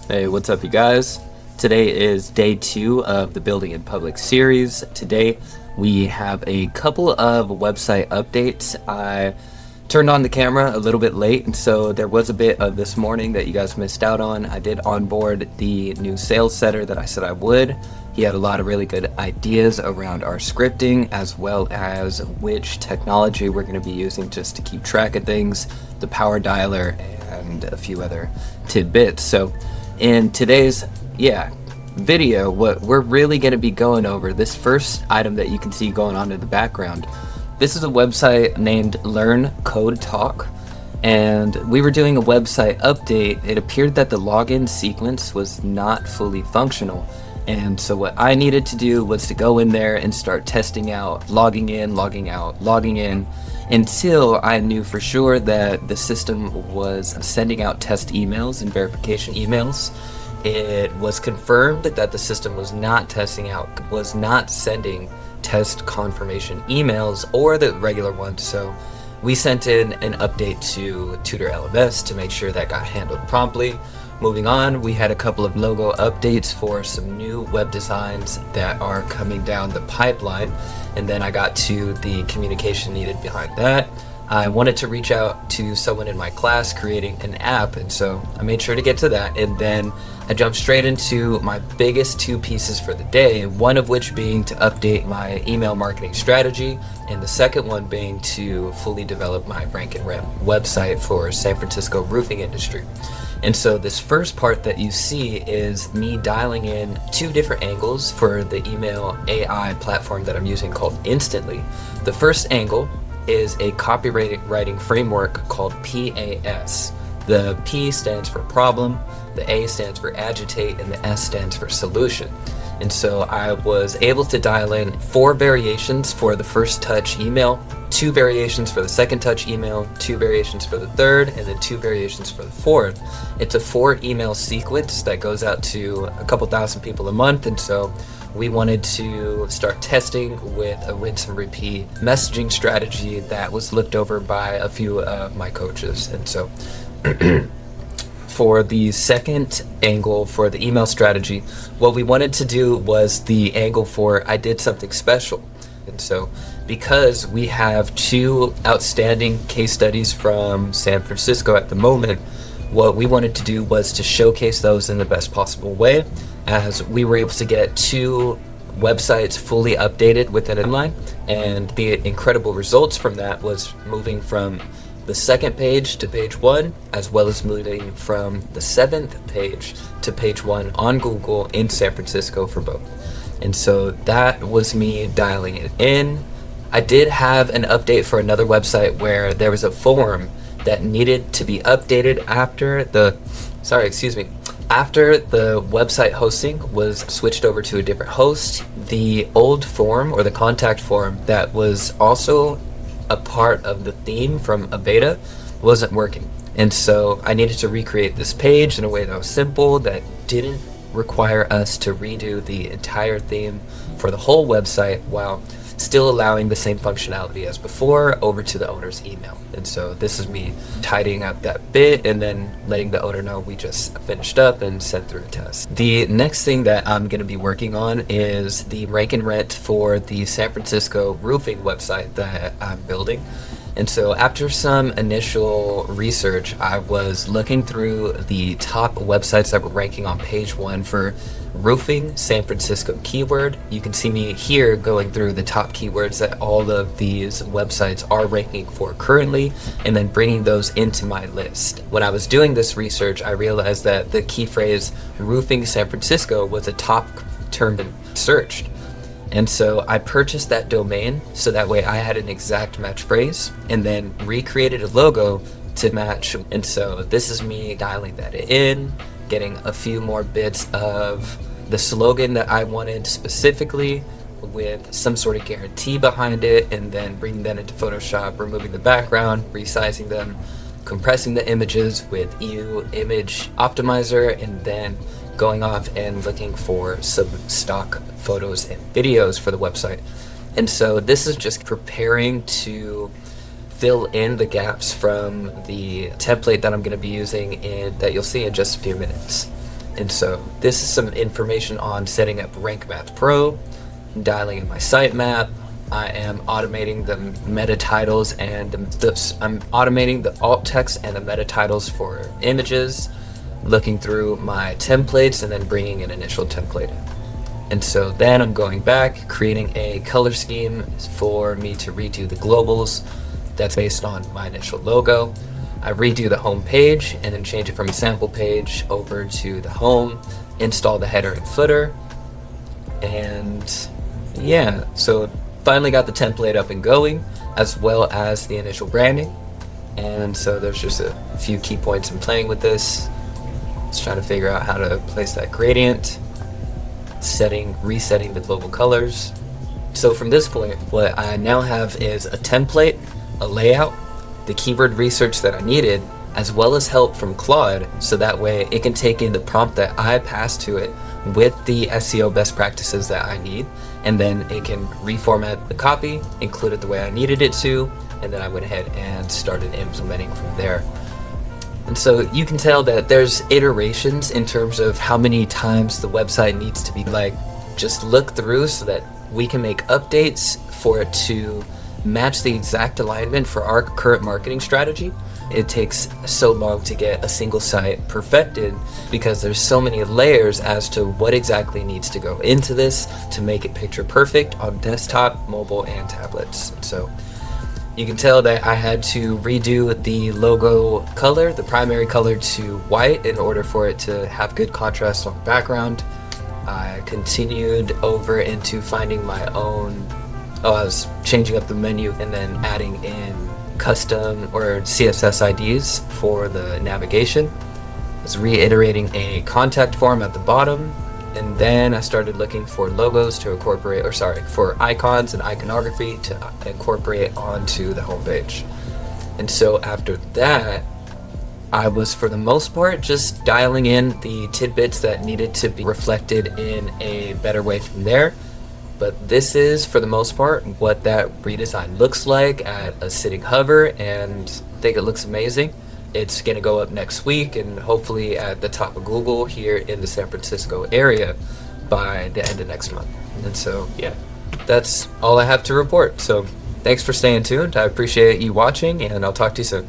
Hey, what's up, you guys? Today is day 2 of the Building in Public series. Today we have a couple of website updates. I turned on the camera a little bit late, and so there was a bit of this morning that you guys missed out on. I did onboard the new sales setter that I said I would. He had a lot of really good ideas around our scripting, as well as which technology we're going to be using just to keep track of things, the power dialer, and a few other tidbits. So in today's video, what we're really going to be going over, this first item that you can see going on in the background, this is a website named Learn Code Talk, and we were doing a website update. It appeared that the login sequence was not fully functional, and so what I needed to do was to go in there and start testing out logging in, logging out, logging in, until I knew for sure that the system was sending out test emails and verification emails. It was confirmed that the system was not sending test confirmation emails or the regular ones. So we sent in an update to Tutor LMS to make sure that got handled promptly. Moving on, we had a couple of logo updates for some new web designs that are coming down the pipeline. And then I got to the communication needed behind that. I wanted to reach out to someone in my class creating an app, and so I made sure to get to that. And then I jumped straight into my biggest 2 pieces for the day, one of which being to update my email marketing strategy, and the second one being to fully develop my rank and rent website for San Francisco roofing industry. And so this first part that you see is me dialing in 2 different angles for the email AI platform that I'm using called Instantly. The first angle is a copywriting framework called PAS. The P stands for problem, the A stands for agitate, and the S stands for solution. And so I was able to dial in 4 variations for the first touch email, 2 variations for the second touch email, 2 variations for the third, and then 2 variations for the fourth. It's a 4 email sequence that goes out to a couple thousand people a month, and so we wanted to start testing with a rinse and repeat messaging strategy that was looked over by a few of my coaches. And so for the second angle for the email strategy, what we wanted to do was the angle for I did something special. And so because we have 2 outstanding case studies from San Francisco at the moment, what we wanted to do was to showcase those in the best possible way, as we were able to get 2 websites fully updated within a timeline. And the incredible results from that was moving from the second page to page 1, as well as moving from the 7th page to page 1 on Google in San Francisco for both. And so that was me dialing it in. I did have an update for another website where there was a form that needed to be updated after the website hosting was switched over to a different host. The old form, or the contact form, that was also a part of the theme from a beta, wasn't working. And so I needed to recreate this page in a way that was simple, that didn't require us to redo the entire theme for the whole website, while still allowing the same functionality as before over to the owner's email. And so this is me tidying up that bit and then letting the owner know we just finished up and sent through a test. The next thing that I'm going to be working on is the rank and rent for the San Francisco roofing website that I'm building. And so after some initial research, I was looking through the top websites that were ranking on page 1 for roofing San Francisco keyword. You can see me here going through the top keywords that all of these websites are ranking for currently, and then bringing those into my list. When I was doing this research, I realized that the key phrase roofing San Francisco was a top term searched. And so I purchased that domain so that way I had an exact match phrase, and then recreated a logo to match. And so this is me dialing that in, getting a few more bits of the slogan that I wanted specifically with some sort of guarantee behind it, and then bringing that into Photoshop, removing the background, resizing them, compressing the images with EU Image Optimizer, and then going off and looking for some stock photos and videos for the website. And so this is just preparing to fill in the gaps from the template that I'm going to be using and that you'll see in just a few minutes. And so this is some information on setting up Rank Math Pro, dialing in my sitemap. I am automating the meta titles and I'm automating the alt text and the meta titles for images, looking through my templates and then bringing an initial template in. And so then I'm going back, creating a color scheme for me to redo the globals that's based on my initial logo. I redo the home page and then change it from a sample page over to the home, install the header and footer, and yeah, so finally got the template up and going, as well as the initial branding. And so there's just a few key points in playing with this. Just trying to figure out how to place that gradient, resetting the global colors. So from this point, what I now have is a template, a layout, the keyword research that I needed, as well as help from Claude, so that way it can take in the prompt that I pass to it with the SEO best practices that I need, and then it can reformat the copy, include it the way I needed it to, and then I went ahead and started implementing from there. And so you can tell that there's iterations in terms of how many times the website needs to be just look through so that we can make updates for it to match the exact alignment for our current marketing strategy. It takes so long to get a single site perfected because there's so many layers as to what exactly needs to go into this to make it picture perfect on desktop, mobile, and tablets. So you can tell that I had to redo the logo color, the primary color, to white in order for it to have good contrast on the background. I continued over into finding my own. I was changing up the menu and then adding in custom or CSS IDs for the navigation. I was reiterating a contact form at the bottom, and then I started looking for logos to incorporate, for icons and iconography to incorporate onto the homepage. And so after that, I was, for the most part, just dialing in the tidbits that needed to be reflected in a better way from there. But this is, for the most part, what that redesign looks like at a sitting hover, and I think it looks amazing. It's going to go up next week and hopefully at the top of Google here in the San Francisco area by the end of next month. And so, yeah, that's all I have to report. So thanks for staying tuned. I appreciate you watching, and I'll talk to you soon.